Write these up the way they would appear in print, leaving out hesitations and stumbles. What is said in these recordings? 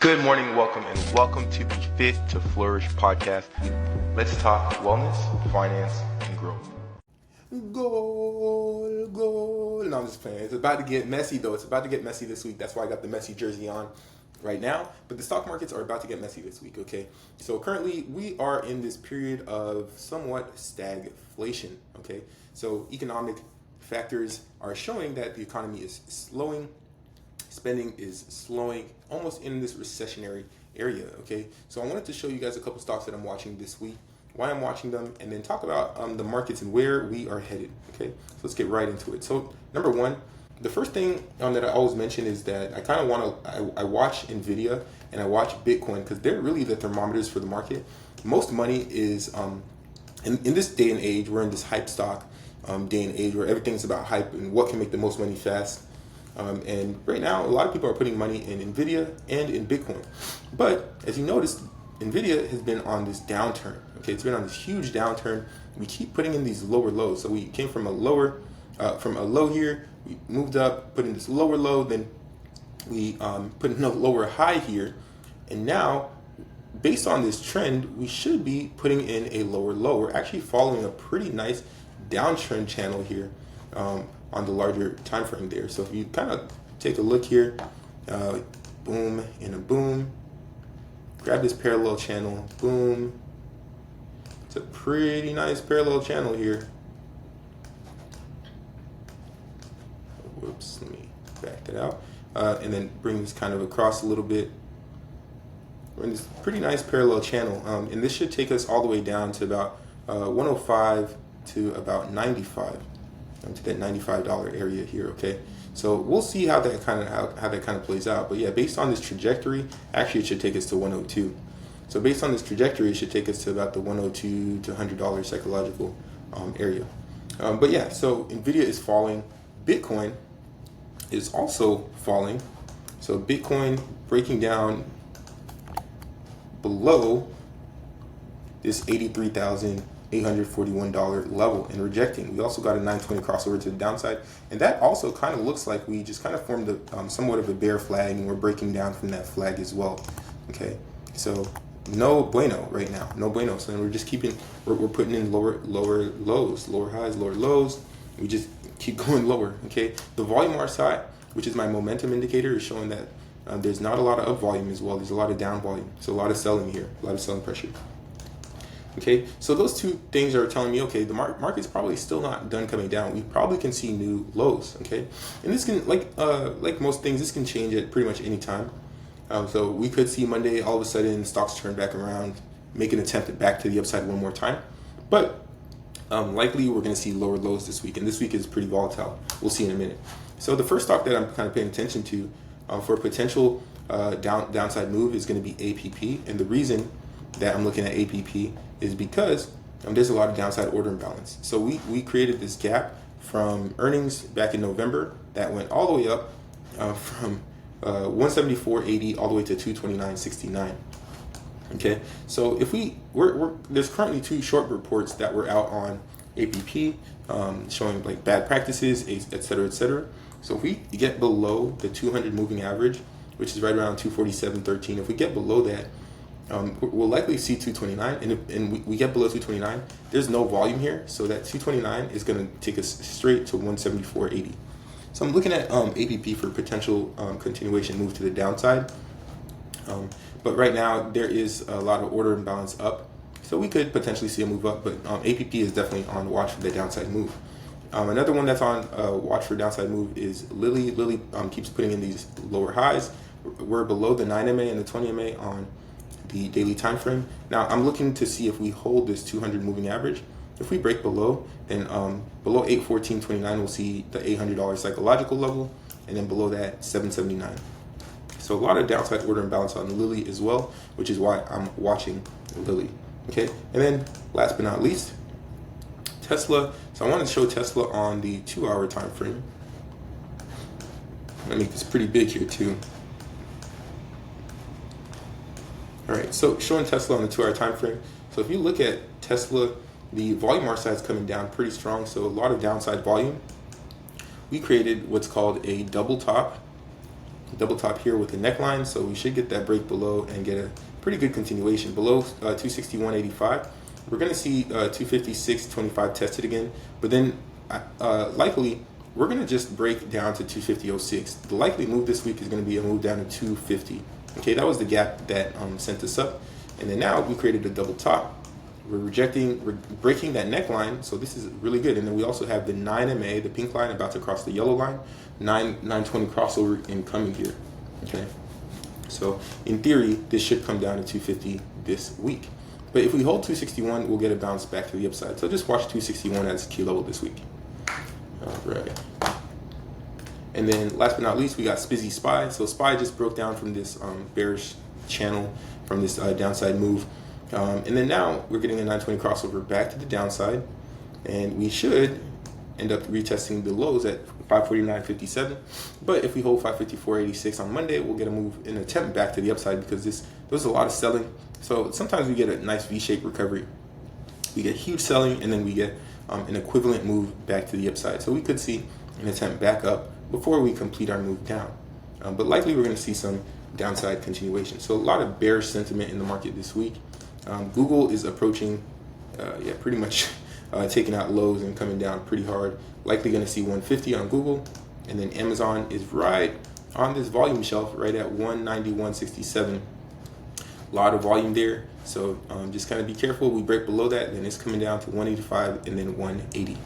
Good morning, welcome to the Fit to Flourish podcast. Let's talk wellness, finance, and growth. Goal. No, I'm just playing. It's about to get messy, though. It's about to get messy this week. That's why I got the messy jersey on right now. But the stock markets are about to get messy this week, okay? So currently, we are in this period of somewhat stagflation, okay? So economic factors are showing that the economy is slowing. Spending is slowing, almost in this recessionary area, okay? So I wanted to show you guys a couple stocks that I'm watching this week, why I'm watching them, and then talk about the markets and where we are headed, okay? So let's get right into it. So number one, the first thing that I always mention is that I kind of want to, I watch NVIDIA and I watch Bitcoin because they're really the thermometers for the market. Most money is, in this day and age, we're in this hype stock day and age where everything's about hype and what can make the most money fast. And right now, a lot of people are putting money in NVIDIA and in Bitcoin. But as you notice, NVIDIA has been on this downturn. Okay, it's been on this huge downturn. We keep putting in these lower lows. So we came from a low here, we moved up, put in this lower low, then we put in a lower high here. And now, based on this trend, we should be putting in a lower low. We're actually following a pretty nice downtrend channel here. On the larger time frame there. So if you kind of take a look here, boom and a boom, grab this parallel channel, boom. It's a pretty nice parallel channel here. Whoops, let me back that out. And then bring this kind of across a little bit. We're in this pretty nice parallel channel. And this should take us all the way down to about 105 to about 95. To that $95 area here, okay? So we'll see how that kind of plays out. But yeah, based on this trajectory, actually it should take us to 102. So based on this trajectory, it should take us to about the 102 to $100 psychological area. But yeah, so NVIDIA is falling. Bitcoin is also falling. So Bitcoin breaking down below this $83,841 level and rejecting. We also got a 920 crossover to the downside, and that also kind of looks like we just kind of formed somewhat of a bear flag, and we're breaking down from that flag as well. Okay, so no bueno right now, no bueno. So then we're just we're putting in lower lows, lower highs, lower lows. We just keep going lower. Okay, the volume RSI, which is my momentum indicator, is showing that there's not a lot of up volume as well. There's a lot of down volume, so a lot of selling here, a lot of selling pressure. Okay, so those two things are telling me, okay, the market's probably still not done coming down. We probably can see new lows, okay? And this can, like most things, this can change at pretty much any time. So we could see Monday, all of a sudden, stocks turn back around, make an attempt at back to the upside one more time. But likely we're going to see lower lows this week, and this week is pretty volatile. We'll see in a minute. So the first stock that I'm kind of paying attention to for a potential downside move is going to be APP, and the reason that I'm looking at APP is because there's a lot of downside order imbalance. So we created this gap from earnings back in November that went all the way up from 174.80 all the way to 229.69. Okay, so if there's currently two short reports that were out on APP showing like bad practices, et cetera, et cetera. So if we get below the 200 moving average, which is right around 247.13, if we get below that, we'll likely see 229, and we get below 229, there's no volume here, so that 229 is going to take us straight to 174.80. So I'm looking at APP for potential continuation move to the downside, but right now there is a lot of order imbalance up, so we could potentially see a move up, but APP is definitely on watch for the downside move. Another one that's on watch for downside move is Lilly. Lilly keeps putting in these lower highs. We're below the 9MA and the 20MA on the daily time frame. Now I'm looking to see if we hold this 200 moving average. If we break below, then below 814.29 we'll see the $800 psychological level, and then below that 779. So a lot of downside order imbalance on Lilly as well, which is why I'm watching Lilly. Okay, and then last but not least, Tesla. So I want to show Tesla on the 2-hour time frame. I'm gonna make this pretty big here too. All right, so showing Tesla on the 2-hour time frame. So if you look at Tesla, the volume RSI is coming down pretty strong, so a lot of downside volume. We created what's called a double top double top here with a neckline, so we should get that break below and get a pretty good continuation below 261.85. We're going to see 256.25 tested again, but then likely we're going to just break down to 250.06. The likely move this week is going to be a move down to 250. Okay, that was the gap that sent us up, and then now we created a double top. We're breaking that neckline, so this is really good. And then we also have the 9MA, the pink line about to cross the yellow line, 920 crossover incoming here. Okay, so in theory, this should come down to 250 this week. But if we hold 261, we'll get a bounce back to the upside. So just watch 261 as a key level this week. All right. And then last but not least, we got Spizzy SPY. So SPY just broke down from this bearish channel, from this downside move. And then now we're getting a 920 crossover back to the downside, and we should end up retesting the lows at 549.57. But if we hold 554.86 on Monday, we'll get a move, an attempt back to the upside, because there was a lot of selling. So sometimes we get a nice V-shaped recovery. We get huge selling, and then we get an equivalent move back to the upside. So we could see an attempt back up before we complete our move down. But likely we're going to see some downside continuation. So a lot of bearish sentiment in the market this week. Google is approaching, pretty much taking out lows and coming down pretty hard. Likely going to see 150 on Google, and then Amazon is right on this volume shelf, right at 191.67. A lot of volume there, so just kind of be careful. We break below that, then it's coming down to 185 and then 180.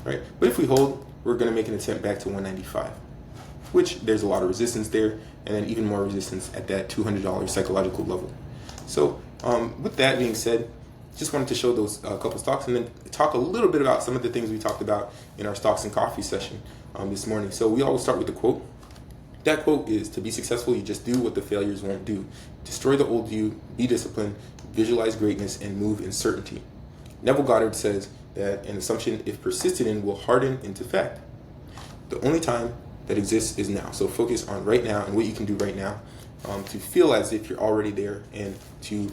Right? But if we hold, we're going to make an attempt back to 195, which there's a lot of resistance there, and then even more resistance at that $200 psychological level. So with that being said, just wanted to show those couple stocks and then talk a little bit about some of the things we talked about in our stocks and coffee session this morning. So we always start with the quote. That quote is, to be successful, you just do what the failures won't do. Destroy the old you, be disciplined, visualize greatness, and move in certainty. Neville Goddard says that an assumption, if persisted in, will harden into fact. The only time that exists is now. So focus on right now and what you can do right now to feel as if you're already there, and to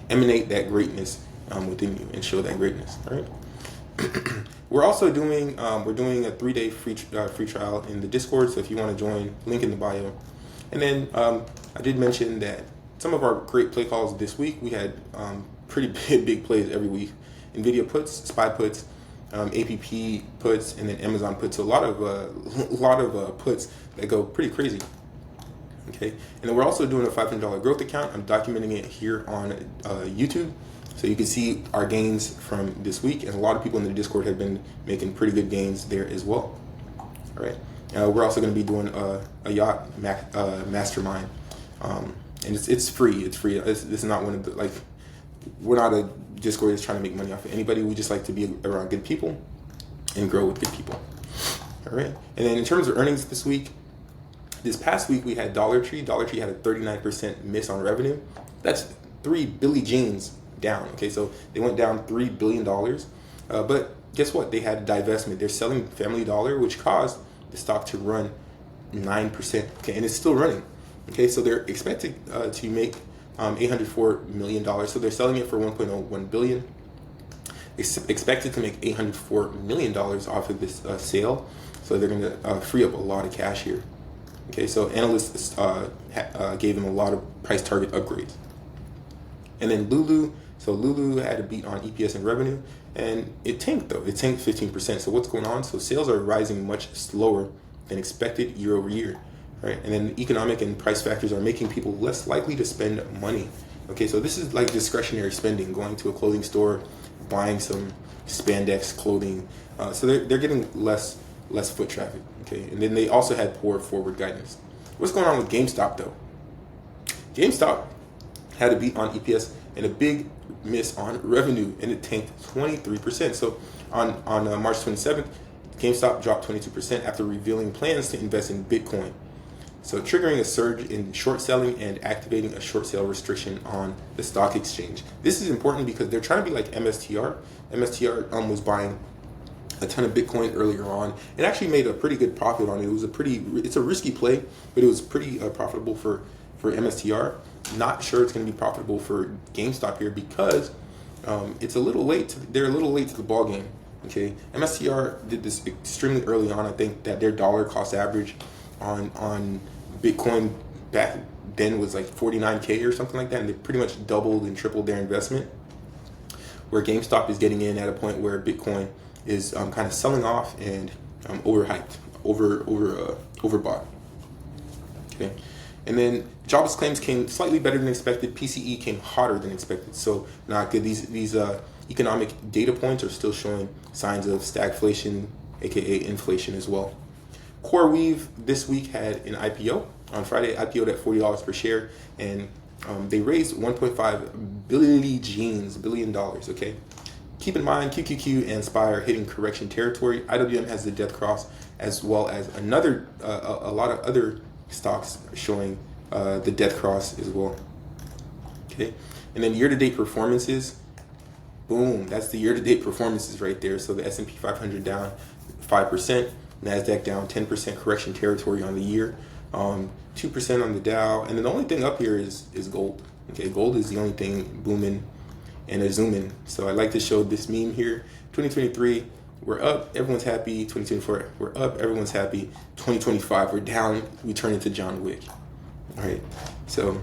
emanate that greatness within you and show that greatness. All right. We're also doing a 3-day free trial in the Discord. So if you want to join, link in the bio. And then I did mention that some of our great play calls this week, we had pretty big plays every week. NVIDIA puts, SPY puts, APP puts, and then Amazon puts. So a lot of puts that go pretty crazy. Okay, and then we're also doing a $500 growth account. I'm documenting it here on YouTube, so you can see our gains from this week. And a lot of people in the Discord have been making pretty good gains there as well. All right, we're also going to be doing a yacht mastermind, and it's free. It's free. This is not one of the we're not a Discord that's trying to make money off of anybody. We just like to be around good people and grow with good people. All right, and then in terms of earnings this week. This past week, we had Dollar Tree. Dollar Tree had a 39% miss on revenue. That's 3 Billie Jeans down. Okay, so they went down $3 billion. But guess what? They had a divestment. They're selling Family Dollar, which caused the stock to run 9%. Okay, and it's still running. Okay, so they're expected to make $804 million. So they're selling it for $1.01 billion. Expected to make $804 million off of this sale. So they're going to free up a lot of cash here. Okay, so analysts gave them a lot of price target upgrades. And then Lulu, so Lulu had a beat on EPS and revenue, and it tanked though. It tanked 15%. So what's going on? So sales are rising much slower than expected year over year, right? And then economic and price factors are making people less likely to spend money. Okay, so this is like discretionary spending, going to a clothing store, buying some spandex clothing. So they're getting less foot traffic. Okay, and then they also had poor forward guidance. What's going on with GameStop though? GameStop had a beat on EPS and a big miss on revenue, and it tanked 23%. So on March 27th, GameStop dropped 22% after revealing plans to invest in Bitcoin. So triggering a surge in short selling and activating a short sale restriction on the stock exchange. This is important because they're trying to be like MSTR. MSTR was buying a ton of Bitcoin earlier on, and actually made a pretty good profit on it. It's a risky play, but it was pretty profitable for MSTR. Not sure it's going to be profitable for GameStop here because it's a little late. They're a little late to the ball game. Okay, MSTR did this extremely early on. I think that their dollar cost average on Bitcoin back then was like 49K or something like that, and they pretty much doubled and tripled their investment. Where GameStop is getting in at a point where Bitcoin is kind of selling off and overhyped, overbought. Okay, and then jobless claims came slightly better than expected. PCE came hotter than expected, so not good. These economic data points are still showing signs of stagflation, aka inflation as well. CoreWeave this week had an IPO on Friday. IPO'd at $40 per share, and they raised $1.5 billion. Okay, keep in mind QQQ and SPY are hitting correction territory. IWM has the death cross, as well as a lot of other stocks showing the death cross as well. Okay, and then year-to-date performances. Boom, that's the year-to-date performances right there. So the S&P 500 down 5%, NASDAQ down 10%, correction territory on the year, 2% on the Dow, and then the only thing up here is gold. Okay, gold is the only thing booming and a zooming. So I like to show this meme here. 2023, we're up, everyone's happy. 2024, we're up, everyone's happy. 2025, we're down, we turn into John Wick. All right, so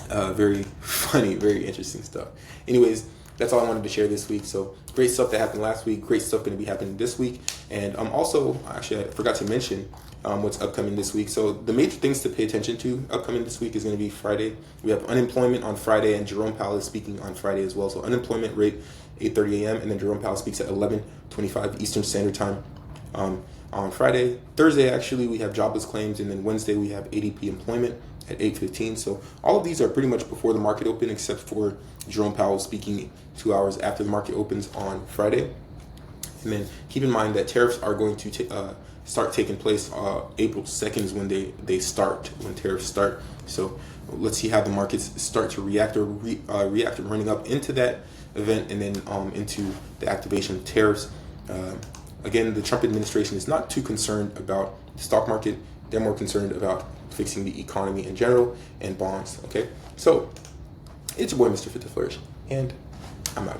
very funny, very interesting stuff. Anyways, that's all I wanted to share this week. So great stuff that happened last week. Great stuff going to be happening this week. And also, actually, I forgot to mention what's upcoming this week. So the major things to pay attention to upcoming this week is going to be Friday. We have unemployment on Friday, and Jerome Powell is speaking on Friday as well. So unemployment rate 8:30 a.m. and then Jerome Powell speaks at 11:25 Eastern Standard Time on Friday. Thursday, actually, we have jobless claims, and then Wednesday we have ADP employment at 8:15. So all of these are pretty much before the market open, except for Jerome Powell speaking 2 hours after the market opens on Friday. And then keep in mind that tariffs are going to start taking place April 2nd is when when tariffs start. So let's see how the markets start to react running up into that event, and then into the activation of tariffs. Again, the Trump administration is not too concerned about the stock market. They're more concerned about fixing the economy in general and bonds. Okay, so it's your boy, Mr. Fit to Flourish, and I'm out.